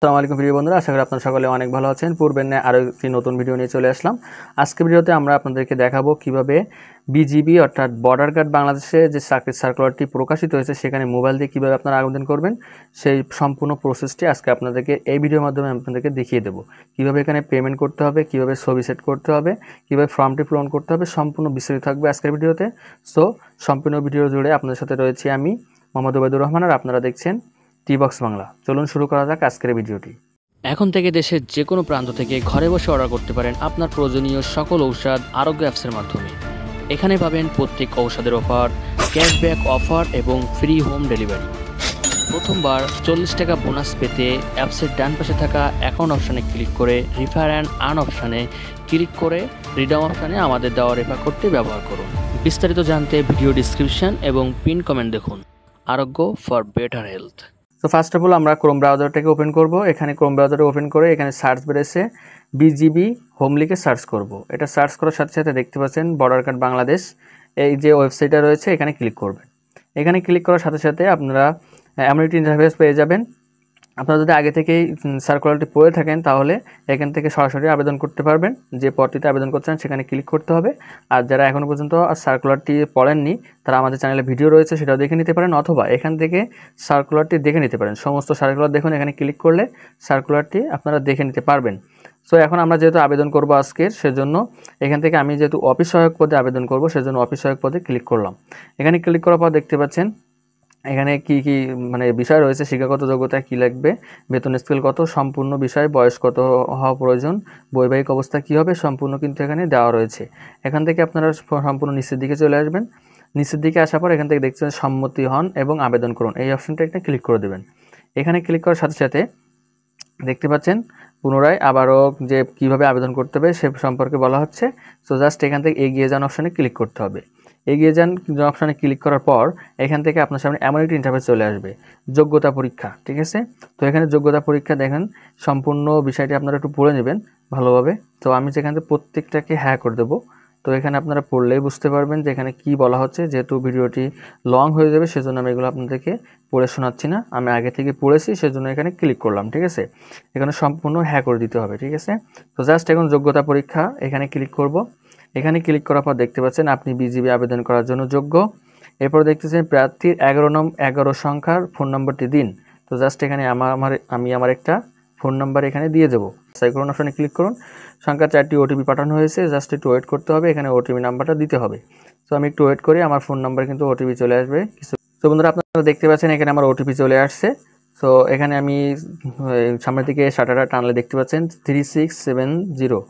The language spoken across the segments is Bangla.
আসসালামু আলাইকুম প্রিয় বন্ধুরা, আশা করি আপনারা সকলে অনেক ভালো আছেন। পূর্বের ন্যায় আরও একটি নতুন ভিডিও নিয়ে চলে আসলাম। আজকের ভিডিওতে আমরা আপনাদেরকে দেখাবো কিভাবে বিজিবি অর্থাৎ বর্ডার গার্ড বাংলাদেশে যে চাকরির সার্কুলারটি প্রকাশিত হয়েছে সেখানে মোবাইল দিয়ে কীভাবে আপনারা আবেদন করবেন সেই সম্পূর্ণ প্রসেসটি আজকে আপনাদেরকে এই ভিডিওর মাধ্যমে আপনাদেরকে দেখিয়ে দেবো। কীভাবে এখানে পেমেন্ট করতে হবে, কীভাবে ছবি সেট করতে হবে, কীভাবে ফর্মটি পূরণ করতে হবে, সম্পূর্ণ বিস্তারিত থাকবে আজকের ভিডিওতে। সো সম্পূর্ণ ভিডিও জুড়ে আপনাদের সাথে রয়েছে আমি মোহাম্মদ ওবায়দুর রহমান, আর আপনারা দেখছেন টিবক্স বাংলা। চলুন শুরু করা যাক আজকের ভিডিওটি। এখন থেকে দেশের যে কোনো প্রান্ত থেকে ঘরে বসে অর্ডার করতে পারেন আপনার প্রয়োজনীয় সকল ঔষধ আরোগ্য অ্যাপসের মাধ্যমে। এখানে পাবেন প্রত্যেক ঔষধের অফার, ক্যাশব্যাক অফার এবং ফ্রি হোম ডেলিভারি। প্রথমবার 40 টাকা বোনাস পেতে অ্যাপসের ডান পাশে থাকা অ্যাকাউন্ট অপশানে ক্লিক করে রিফার অ্যান্ড আর্ন অপশানে ক্লিক করে রিডাম অপশানে আমাদের দেওয়া রেফার কোডটি ব্যবহার করুন। বিস্তারিত জানতে ভিডিও ডিসক্রিপশন এবং পিন কমেন্ট দেখুন। আরোগ্য ফর বেটার হেলথ। তো ফার্স্ট অফ অল আমরা ক্রোম ব্রাউজারটাকে ওপেন করব। এখানে ক্রোম ব্রাউজারটা ওপেন করে এখানে সার্চ বেরেছে বিজিবি হোম লিখে সার্চ করব। এটা সার্চ করার সাথে সাথে দেখতে পাচ্ছেন বর্ডার গার্ড বাংলাদেশ এই যে ওয়েবসাইটটা রয়েছে এখানে ক্লিক করবেন। এখানে ক্লিক করার সাথে সাথে আপনারা এমন একটি ইন্টারফেস পেয়ে যাবেন। আপনারা যদি আগে থেকেই সার্কুলারটি পড়ে থাকেন তাহলে এখান থেকে সরাসরি আবেদন করতে পারবেন। যে পদটিতে আবেদন করছেন সেখানে ক্লিক করতে হবে। আর যারা এখনও পর্যন্ত সার্কুলারটি পড়েননি তারা আমাদের চ্যানেলে ভিডিও রয়েছে, সেটাও দেখে নিতে পারেন, অথবা এখান থেকে সার্কুলারটি দেখে নিতে পারেন। সমস্ত সার্কুলার দেখুন, এখানে ক্লিক করলে সার্কুলারটি আপনারা দেখে নিতে পারবেন। সো এখন আমরা যেহেতু আবেদন করব আজকের, সেজন্য এখান থেকে আমি যেহেতু অফিস সহায়ক পদে আবেদন করব সেজন্য অফিস সহায়ক পদে ক্লিক করলাম। এখানে ক্লিক করার পর দেখতে পাচ্ছেন এখানে কি কি বিষয় রয়েছে, শিক্ষাগত যোগ্যতা কি লাগবে, বেতন স্কেল কত, সম্পূর্ণ বিষয়, বয়স কত হওয়া প্রয়োজন, বৈবাহিক অবস্থা কি হবে, সম্পূর্ণ কিন্তু এখানে দেওয়া রয়েছে। এখান থেকে আপনারা সম্পূর্ণ নিচের দিকে চলে আসবেন। নিচের দিকে আসার পর এখান থেকে দেখছেন সম্মতি হন এবং আবেদন করুন, এই অপশনটা একটা ক্লিক করে দেবেন। এখানে ক্লিক করার সাথে সাথে দেখতে পাচ্ছেন পুনরায় আবারও যে কিভাবে আবেদন করতে হবে সে সম্পর্কে বলা হচ্ছে। সো জাস্ট এখান থেকে এগিয়ে যান অপশানে ক্লিক করতে হবে। এগিয়ে যান অপশানে ক্লিক করার পর এখান থেকে আপনার সামনে এমন একটি ইন্টারফেস চলে আসবে, যোগ্যতা পরীক্ষা। ঠিক আছে, তো এখানে যোগ্যতা পরীক্ষা দেখেন, সম্পূর্ণ বিষয়টি আপনারা একটু পড়ে নেবেন ভালোভাবে। তো আমি যেখান থেকে প্রত্যেকটাকে হ্যাঁ করে দেবো। তো এখানে আপনারা পড়লেই বুঝতে পারবেন যে এখানে কী বলা হচ্ছে। যেহেতু ভিডিওটি লং হয়ে যাবে সেজন্য আমি এগুলো আপনাদেরকে পড়ে শোনাচ্ছি না, আমি আগে থেকে পড়েছি সেজন্য এখানে ক্লিক করলাম। ঠিক আছে, এখানে সম্পূর্ণ হ্যাঁ করে দিতে হবে। ঠিক আছে, তো জাস্ট এখন যোগ্যতা পরীক্ষা এখানে ক্লিক করব। এখানে ক্লিক করার পর দেখতে পাচ্ছেন আপনি বিজিবি আবেদন করার জন্য যোগ্য। এরপর দেখতেছেন প্রার্থীর 11 সংখ্যার ফোন নম্বরটি দিন। তো জাস্ট এখানে আমি আমার একটা ফোন নাম্বার এখানে দিয়ে দেবো। সাইক্লোন অপশনে ক্লিক করুন। সংখ্যা 4টি ওটিপি পাঠানো হয়েছে, জাস্ট একটু ওয়েট করতে হবে, এখানে ওটিপি নাম্বারটা দিতে হবে। তো আমি একটু ওয়েট করি, আমার ফোন নাম্বার কিন্তু ওটিপি চলে আসবে কিছু। তো বন্ধুরা আপনারা দেখতে পাচ্ছেন এখানে আমার ওটিপি চলে আসছে। সো এখানে আমি সামনের দিকে শাটারটা টানলে দেখতে পাচ্ছেন 3670।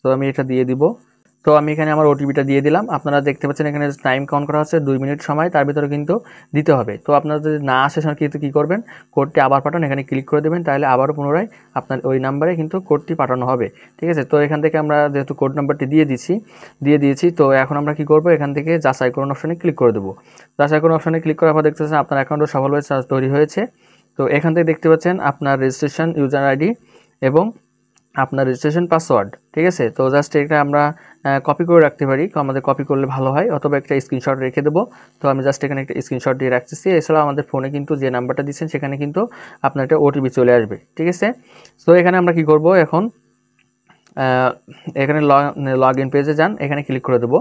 তো আমি এটা দিয়ে দিব। তো আমি এখানে আমার ওটিপিটা দিয়ে দিলাম। আপনারা দেখতে পাচ্ছেন এখানে টাইম কাউন্ট করা হচ্ছে 2 মিনিট সময়, তার ভিতরে কিন্তু দিতে হবে। তো আপনারা যদি না আসে কিন্তু কী করবেন, কোডটি আবার পাঠান, এখানে ক্লিক করে দেবেন, তাহলে আবারও পুনরায় আপনার ওই নাম্বারে কিন্তু কোডটি পাঠানো হবে। ঠিক আছে, তো এখান থেকে আমরা যেহেতু কোড নাম্বারটি দিয়ে দিয়েছি, তো এখন আমরা কি করব, এখান থেকে যাচাই করুন অপশানে ক্লিক করে দেবো। যাচাই করুন অপশানে ক্লিক করার পর দেখতে পাচ্ছেন আপনার অ্যাকাউন্টও সফলভাবে তৈরি হয়েছে। তো এখান থেকে দেখতে পাচ্ছেন আপনার রেজিস্ট্রেশন ইউজার আইডি এবং আপনার রেজিস্ট্রেশন পাসওয়ার্ড। ঠিক আছে, তো জাস্ট এটা আমরা কপি করে রাখতে পারি, আমাদের কপি করলে ভালো হয়, অথবা একটা স্ক্রিনশট রেখে দেবো। তো আমি জাস্ট এখানে একটা স্ক্রিনশট দিয়ে রাখতেছি। এছাড়াও আমাদের ফোনে কিন্তু যে নাম্বারটা দিচ্ছেন সেখানে কিন্তু আপনার একটা ওটিপি চলে আসবে। ঠিক আছে, তো এখানে আমরা কি করব, এখন এখানে লগ ইন পেজে যান, এখানে ক্লিক করে দেবো।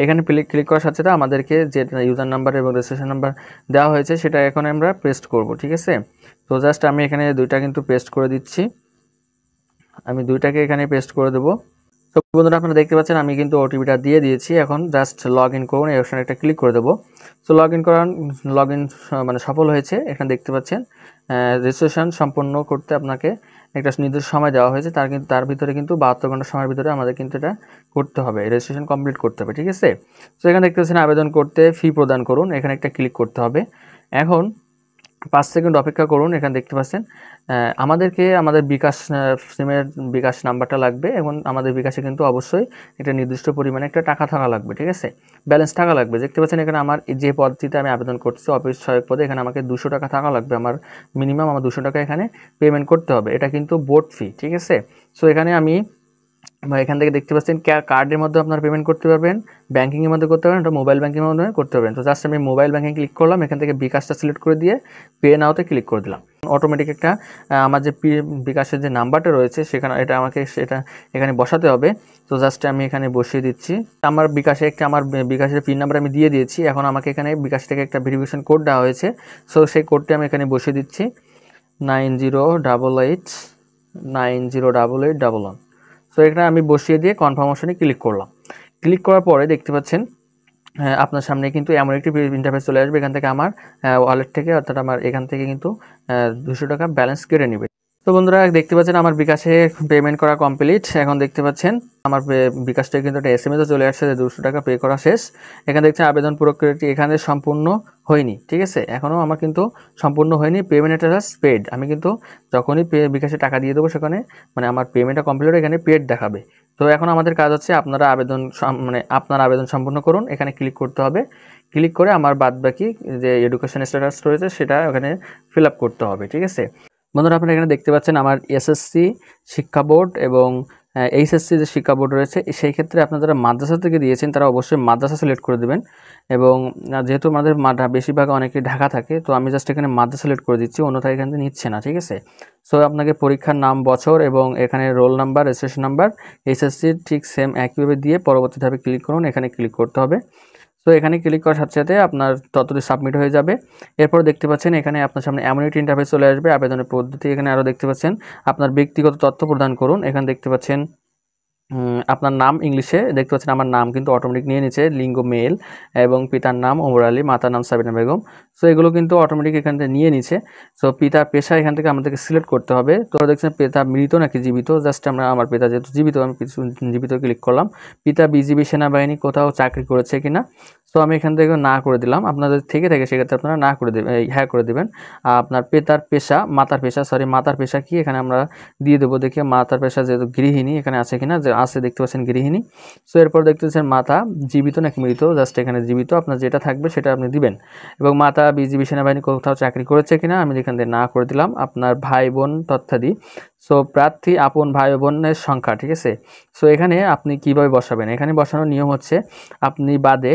এখানে ক্লিক করার সাথে সাথে আমাদেরকে যে ইউজার নাম্বার এবং রেজিস্ট্রেশন নাম্বার দেওয়া হয়েছে সেটা এখন আমরা পেস্ট করব। ঠিক আছে, তো জাস্ট আমি এখানে দুইটা কিন্তু পেস্ট করে দিচ্ছি, আমি দুইটাকে এখানে পেস্ট করে দেবো। তো বন্ধুরা আপনারা দেখতে পাচ্ছেন আমি কিন্তু ওটিপিটা দিয়ে দিয়েছি। এখন জাস্ট লগ ইন করুন, এই অপশানে একটা ক্লিক করে দেবো। সো লগ ইন সফল হয়েছে। এখানে দেখতে পাচ্ছেন রেজিস্ট্রেশন সম্পন্ন করতে আপনাকে একটা নির্দিষ্ট সময় দেওয়া হয়েছে, তার ভিতরে কিন্তু 72 ঘন্টা সময়ের ভিতরে আমাদের কিন্তু এটা করতে হবে, রেজিস্ট্রেশন কমপ্লিট করতে হবে। ঠিক আছে, তো এখানে দেখতে পাচ্ছেন আবেদন করতে ফি প্রদান করুন, এখানে একটা ক্লিক করতে হবে। এখন 5 সেকেন্ড অপেক্ষা করুন। এখানে দেখতে পাচ্ছেন আমাদের বিকাশ সিমের বিকাশ নাম্বারটা লাগবে এবং আমাদের বিকাশে কিন্তু অবশ্যই একটা নির্দিষ্ট পরিমাণে একটা টাকা থাকা লাগবে। ঠিক আছে, ব্যালেন্স থাকা লাগবে। দেখতে পাচ্ছেন এখানে আমার যে পদটিতে আমি আবেদন করছি অফিস সহায়ক পদে, এখানে আমাকে 200 টাকা থাকা লাগবে, আমার মিনিমাম 200 টাকা এখানে পেমেন্ট করতে হবে। এটা কিন্তু বোর্ড ফি। ঠিক আছে, সো এখানে এখান থেকে দেখতে পাচ্ছেন কার্ডের মধ্যে আপনারা পেমেন্ট করতে পারবেন, ব্যাঙ্কিংয়ের মধ্যে করতে পারবেন, এটা মোবাইল ব্যাঙ্কিংয়ের মাধ্যমে করতে পারবেন। তো জাস্ট আমি মোবাইল ব্যাঙ্কিং ক্লিক করলাম, এখান থেকে বিকাশটা সিলেক্ট করে দিয়ে পে নাওতে ক্লিক করে দিলাম। অটোমেটিক একটা আমার যে বিকাশের যে নাম্বারটা রয়েছে সেখানে এটা আমাকে সেটা এখানে বসাতে হবে। তো জাস্ট আমি এখানে বসিয়ে দিচ্ছি। আমার বিকাশের পিন নাম্বার আমি দিয়ে দিয়েছি। এখন আমাকে এখানে বিকাশ থেকে একটা ভেরিফিকেশন কোড দেওয়া হয়েছে। সো সেই কোডটি আমি এখানে বসিয়ে দিচ্ছি 9088908811। সো এখানে আমি বসিয়ে দিয়ে কনফার্ম অপশনে ক্লিক করলাম। ক্লিক করার পরে দেখতে পাচ্ছেন আপনার সামনে কিন্তু এমন একটি ইন্টারফেস চলে আসবে। এখান থেকে আমার ওয়ালেট থেকে অর্থাৎ আমার এখান থেকে কিন্তু 200 টাকা ব্যালেন্স কেটে নেবে। তো বন্ধুরা দেখতে পাচ্ছেন আমার বিকাশে পেমেন্ট করা কমপ্লিট। এখন দেখতে পাচ্ছেন আমার বিকাশ থেকে কিন্তু একটা এসএমএসও চলে আসছে যে 200 টাকা পে করা শেষ। এখানে দেখছেন আবেদন প্রক্রিয়াটি এখানে সম্পূর্ণ হয়নি, ঠিক আছে, এখনও আমার কিন্তু সম্পূর্ণ হয়নি। পেমেন্ট স্ট্যাটাস পেড, আমি কিন্তু যখনই বিকাশে টাকা দিয়ে দেবো সেখানে মানে আমার পেমেন্টটা কমপ্লিট হলে এখানে পেড দেখাবে। তো এখন আমাদের কাজ হচ্ছে আপনার আবেদন সম্পূর্ণ করুন, এখানে ক্লিক করতে হবে। ক্লিক করে আমার বাদবাকি যে এডুকেশন স্ট্যাটাস রয়েছে সেটা ওখানে ফিল আপ করতে হবে, ঠিক আছে। বন্ধুরা আপনারা এখানে দেখতে পাচ্ছেন আমার এসএসসি শিক্ষা বোর্ড এবং এইচএসসি যে শিক্ষা বোর্ড রয়েছে সেই ক্ষেত্রে আপনারা যারা মাদ্রাসা থেকে দিয়েছেন তারা অবশ্যই মাদ্রাসা সিলেক্ট করে দেবেন। এবং যেহেতু আমাদের বেশিরভাগ অনেকে ঢাকা থাকে, তো আমি জাস্ট এখানে মাদ্রাসা সিলেক্ট করে দিচ্ছি, অন্যথায় এখান থেকে নিচ্ছে না, ঠিক আছে। সো আপনাকে পরীক্ষার নাম, বছর এবং এখানে roll number, registration number HSC ঠিক সেম একইভাবে দিয়ে পরবর্তী ধাপে ক্লিক করুন, এখানে ক্লিক করতে হবে। তো এখানে ক্লিক করার সাথে সাথে আপনার ততটি সাবমিট হয়ে যাবে। এরপর দেখতে পাচ্ছেন এখানে আপনার সামনে এমন একটি ইন্টারফেস চলে আসবে আবেদনের পদ্ধতি। এখানে আরও দেখতে পাচ্ছেন আপনার ব্যক্তিগত তথ্য প্রদান করুন। এখানে দেখতে পাচ্ছেন আপনার নাম ইংলিশে দেখতে পাচ্ছেন, আমার নাম কিন্তু অটোমেটিক নিয়ে নিচ্ছে, লিঙ্গ মেল এবং পিতার নাম ওমর আলী, মাতার নাম সাবিনা বেগম। সো এগুলো কিন্তু অটোমেটিক এখান থেকে নিয়ে নিচ্ছে। সো পিতার পেশা এখান থেকে আমাদেরকে সিলেক্ট করতে হবে। তো দেখছেন পিতা মৃত নাকি জীবিত, জাস্ট আমার পিতা যেহেতু জীবিত আমি জীবিত ক্লিক করলাম। পিতা বিজিবি সেনাবাহিনী কোথাও চাকরি করেছে কিনা, সো আমি এখান থেকে না করে দিলাম। আপনাদের থেকে থাকে সেক্ষেত্রে আপনারা না করে দেবেন, হ্যাঁ করে দেবেন। আপনার মাতার পেশা কি এখানে আমরা দিয়ে দেবো। দেখে মাতার পেশা যেহেতু গৃহিণী এখানে আছে কিনা, যে আছে দেখতে পাচ্ছেন গৃহিণী। সো এরপর দেখতে পাচ্ছেন মাতা জীবিত নাকি মৃত, জাস্ট এখানে জীবিত, আপনার যেটা থাকবে সেটা আপনি দিবেন। এবং মাতা বিজিবি সেনাবাহিনী কোথাও চাকরি করেছে কিনা আমি এখান থেকে না করে দিলাম। আপনার ভাই বোন তথ্যাদি, সো প্রার্থী আপন ভাই বোনের সংখ্যা, ঠিক আছে। সো এখানে আপনি কিভাবে বসাবেন, এখানে বসানোর নিয়ম হচ্ছে আপনি বাদে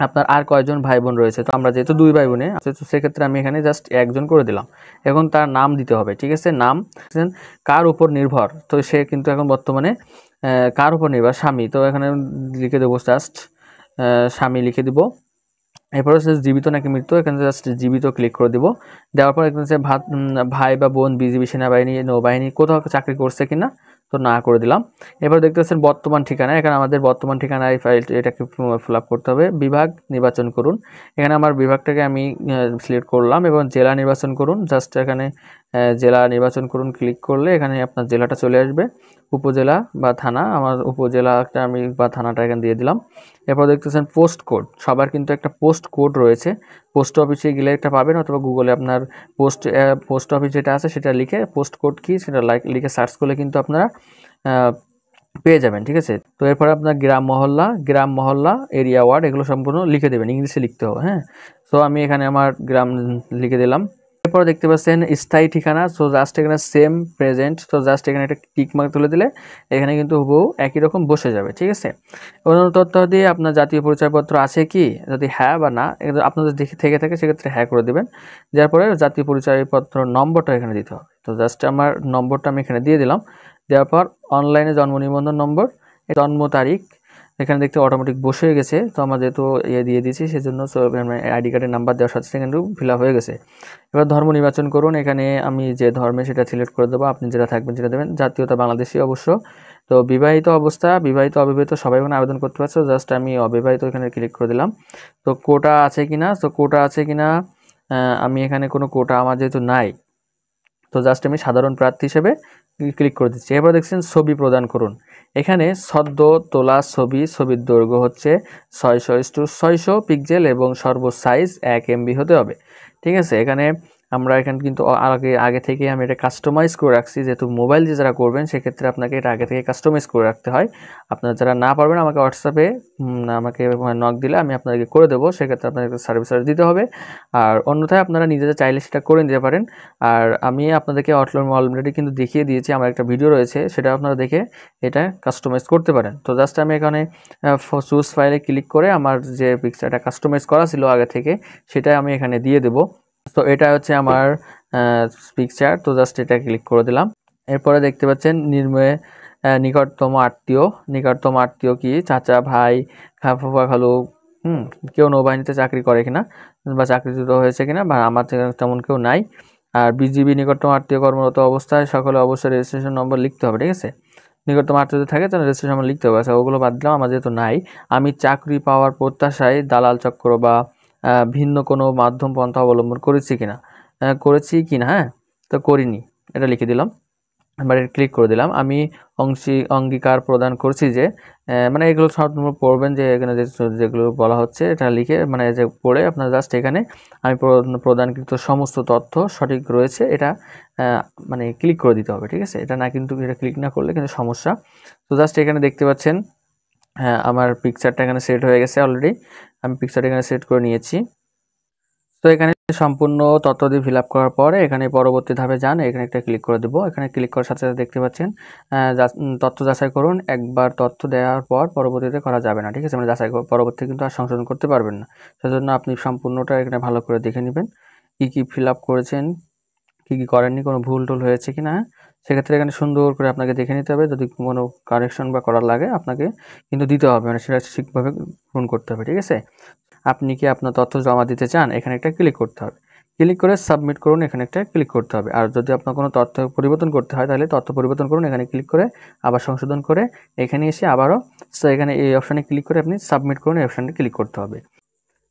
আপনার আর কয়জন ভাই বোন রয়েছে। তো আমরা যেহেতু 2 ভাই বোনে, তো সেক্ষেত্রে আমি এখানে জাস্ট একজন করে দিলাম। এখন তার নাম দিতে হবে, ঠিক আছে। নাম কার উপর নির্ভর, তো সে কিন্তু এখন বর্তমানে কার উপর নির্ভর, স্বামী। তো এখানে লিখে দেবো জাস্ট স্বামী লিখে দিব। এরপর হচ্ছে জীবিত নাকি মৃত, এখানে জাস্ট জীবিত ক্লিক করে দিব। দেওয়ার পর এখানে হচ্ছে ভাই বা বোন বিজিবি সেনাবাহিনী নৌবাহিনী কোথাও চাকরি করছে কিনা, তো না করে দিলাম। এবার দেখতে পাচ্ছেন বর্তমান ঠিকানা, এখানে আমাদের বর্তমান ঠিকানা এই ফাইলটি এটাকে ফিল আপ করতে হবে। বিভাগ নির্বাচন করুন, এখানে আমার বিভাগটাকে আমি সিলেক্ট করলাম এবং জেলা নির্বাচন করুন, জাস্ট এখানে জেলা নির্বাচন করুন। ক্লিক করলে এখানে আপনার জেলাটা চলে আসবে, উপজেলা বা থানা। আমার উপজেলাটা আমি বা থানাটা এখানে দিয়ে দিলাম। এরপর দেখতেছেন পোস্ট কোড, সবার কিন্তু একটা পোস্ট কোড রয়েছে। পোস্ট অফিসে গেলে একটা পাবেন, অথবা গুগলে আপনার পোস্ট অফিস যেটা আছে সেটা লিখে পোস্ট কোড কি সেটা লিখে সার্চ করলে কিন্তু আপনারা পেয়ে যাবেন, ঠিক আছে। তো এরপর আপনার গ্রাম মহল্লা এরিয়া ওয়ার্ড এগুলো সম্পূর্ণ লিখে দেবেন, ইংলিশে লিখতে হবে, হ্যাঁ। সো আমি এখানে আমার গ্রাম লিখে দিলাম। এরপর দেখতে পাচ্ছেন স্থায়ী ঠিকানা, সো জাস্ট এখানে সেম প্রেজেন্ট, তো জাস্ট এখানে একটা টিক মার্ক তুলে দিলে এখানে কিন্তু হুবহু একই রকম বসে যাবে, ঠিক আছে। অন্য তথ্য দিয়ে আপনার জাতীয় পরিচয়পত্র আছে কি, যদি হ্যাঁ বা না আপনাদের থেকে থাকে সেক্ষেত্রে হ্যাঁ করে দেবেন। যার পরে জাতীয় পরিচয়পত্র নম্বরটা এখানে দিতে হবে। তো জাস্ট আমার নম্বরটা আমি এখানে দিয়ে দিলাম। দেওয়ার পর অনলাইনে জন্ম নিবন্ধন নম্বর, জন্ম তারিখ এখানে দেখতে অটোমেটিক বসে গেছে। তো আমরা যেহেতু দিয়ে দিয়েছি সেজন্য আইডি কার্ডের নাম্বার দেওয়ার সাথে সাথে কিন্তু ফিল আপ হয়ে গেছে। এবার ধর্ম নির্বাচন করুন, এখানে আমি যে ধর্মে সেটা সিলেক্ট করে দেবো, আপনি যেটা থাকবেন সেটা দেবেন। জাতীয়তা বাংলাদেশি অবশ্য। তো বিবাহিত অবস্থা, বিবাহিত অবিবাহিত সবাই এখানে আবেদন করতে পারছে, জাস্ট আমি অবিবাহিত এখানে ক্লিক করে দিলাম। তো কোটা আছে কিনা, তো কোটা আছে কিনা আমি এখানে কোনো কোটা আমার যেহেতু নাই, তো জাস্ট আমি সাধারণ প্রার্থী হিসেবে ক্লিক করে দিচ্ছি। এরপর দেখছেন ছবি প্রদান করুন, এখানে সদ্য তোলা ছবির দৈর্ঘ্য হচ্ছে 600x600 পিক্সেল এবং সর্বোচ্চ সাইজ 1 MB হতে হবে, ঠিক আছে। এখানে কিন্তু আগে থেকে আমি এটা কাস্টমাইজ করে রাখছি, যেহেতু মোবাইল দিয়ে যারা করবেন সেক্ষেত্রে আপনাকে এটা আগে থেকে কাস্টমাইজ করে রাখতে হয়। আপনারা যারা না পারবেন আমাকে হোয়াটসঅ্যাপে আমাকে নক দিলে আমি আপনাদেরকে করে দেবো, সেক্ষেত্রে আপনাদেরকে সার্ভিস চার্জ দিতে হবে। আর অন্যথায় আপনারা নিজেরা চাইলে সেটা করে নিতে পারেন। আর আমি আপনাদেরকে অলরেডি কিন্তু দেখিয়ে দিয়েছি, আমার একটা ভিডিও রয়েছে, সেটা আপনারা দেখে এটা কাস্টমাইজ করতে পারেন। তো জাস্ট আমি এখানে চুজ ফাইলে ক্লিক করে আমার যে পিকচারটা কাস্টমাইজ করা ছিল আগে থেকে সেটা আমি এখানে দিয়ে দেবো। তো এটা হচ্ছে আমার পিকচার, তো জাস্ট এটা ক্লিক করে দিলাম। এরপরে দেখতে পাচ্ছেন নির্ময়ে নিকটতম আত্মীয় কি চাচা, ভাই, ফুফা, খালু, কেউ নৌবাহিনীতে চাকরি করে কিনা বা চাকরিচ্যুত হয়েছে কিনা, বা আমার তেমন কেউ নাই। আর বিজিবি নিকটতম আত্মীয় কর্মরত অবস্থায় সকলে অবশ্যই রেজিস্ট্রেশন নম্বর লিখতে হবে, ঠিক আছে। নিকটতম আত্মীয় যদি থাকে তাহলে রেজিস্ট্রেশন নম্বর লিখতে হবে। আচ্ছা, ওগুলো বাদ দিলাম, আমার যেহেতু নাই। আমি চাকরি পাওয়ার প্রত্যাশায় দালাল চক্র বা ভিন্ন কোনো মাধ্যম পন্থা অবলম্বন করেছি কিনা, হ্যাঁ, তো করিনি, এটা লিখে দিলাম। এবার ক্লিক করে দিলাম। আমি অঙ্গীকার প্রদান করছি যে মানে এগুলো সব পড়বেন, যে এখানে যেগুলো বলা হচ্ছে এটা লিখে মানে যে পড়ে আপনার জাস্ট এখানে আমি প্রদানকৃত সমস্ত তথ্য সঠিক রয়েছে এটা মানে ক্লিক করে দিতে হবে, ঠিক আছে। এটা না, কিন্তু এটা ক্লিক না করলে কিন্তু সমস্যা। তো জাস্ট এখানে দেখতে পাচ্ছেন হ্যাঁ, আমার পিকচারটা এখানে সেট হয়ে গেছে অলরেডি। আমি পিকচারটা এখানে সেট করে নিয়েছি। তো এখানে সম্পূর্ণ তথ্য দিয়ে ফিল আপ করার পরে এখানে পরবর্তী ধাপে যান, এখানে একটা ক্লিক করে দেবো। এখানে ক্লিক করার সাথে সাথে দেখতে পাচ্ছেন তথ্য যাচাই করুন। একবার তথ্য দেওয়ার পর পরবর্তীতে করা যাবে না, ঠিক আছে। মানে যাচাই পরবর্তী কিন্তু আর সংশোধন করতে পারবেন না। সেজন্য আপনি সম্পূর্ণটা এখানে ভালো করে দেখে নেবেন, কি ফিল আপ করেছেন, কি করেননি, কোনো ভুল টুল হয়েছে কিনা। সেক্ষেত্রে এখানে সুন্দর করে আপনাকে দেখে নিতে হবে। যদি কোনো কারেকশন বা করার লাগে আপনাকে কিন্তু দিতে হবে, মানে সেটা ঠিকভাবে পূরণ করতে হবে, ঠিক আছে। আপনি কি আপনার তথ্য জমা দিতে চান, এখানে একটা ক্লিক করতে হবে। ক্লিক করে সাবমিট করুন, এখানে একটা ক্লিক করতে হবে। আর যদি আপনার কোনো তথ্য পরিবর্তন করতে হয় তাহলে তথ্য পরিবর্তন করুন, এখানে ক্লিক করে আবার সংশোধন করে এখানে এসে আবারও এখানে এই অপশানে ক্লিক করে আপনি সাবমিট করুন, এই অপশানে ক্লিক করতে হবে।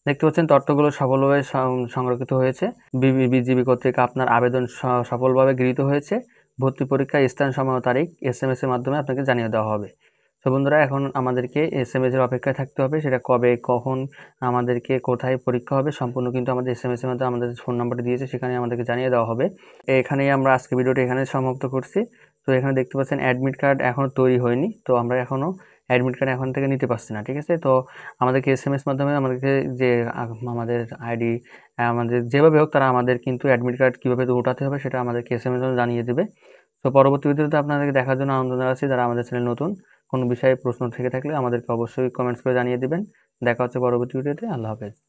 দেখতে পাচ্ছেন তথ্যগুলো সফলভাবে সংরক্ষিত হয়েছে। বিজিবি কর্তৃক আপনার আবেদন সফলভাবে গৃহীত হয়েছে। ভর্তি পরীক্ষার স্থান, সময় ও তারিখ SMS এর মাধ্যমে আপনাকে জানিয়ে দেওয়া হবে। তো বন্ধুরা, এখন আমাদেরকে SMS এর অপেক্ষায় থাকতে হবে। সেটা কবে, কখন, আমাদেরকে কোথায় পরীক্ষা হবে সম্পূর্ণ কিন্তু আমাদের SMS এর মাধ্যমে আমাদের ফোন নাম্বারটা দিয়েছে, সেখানে আমাদেরকে জানিয়ে দেওয়া হবে। এখানেই আমরা আজকে ভিডিওটা এখানে সমাপ্ত করছি। তো এখানে দেখতে পাচ্ছেন অ্যাডমিট কার্ড এখনও তৈরি হয়নি, তো আমরা এখনও অ্যাডমিট কার্ড এখন থেকে নিতে পারছি না, ঠিক আছে। তো আমাদেরকে SMS মাধ্যমে আমাদেরকে যে আমাদের আইডি আমাদের যেভাবে হোক তারা আমাদের কিন্তু অ্যাডমিট কার্ড কীভাবে উঠাতে হবে সেটা আমাদেরকে SMS জানিয়ে দেবে। তো পরবর্তী ভিডিওতে আপনাদেরকে দেখার জন্য আনন্দ জানাচ্ছি। যারা আমাদের চ্যানেল নতুন, কোনো বিষয়ে প্রশ্ন থেকে থাকলে আমাদেরকে অবশ্যই কমেন্টস করে জানিয়ে দেবেন। দেখা হচ্ছে পরবর্তী ভিডিওতে। আল্লাহ হাফেজ।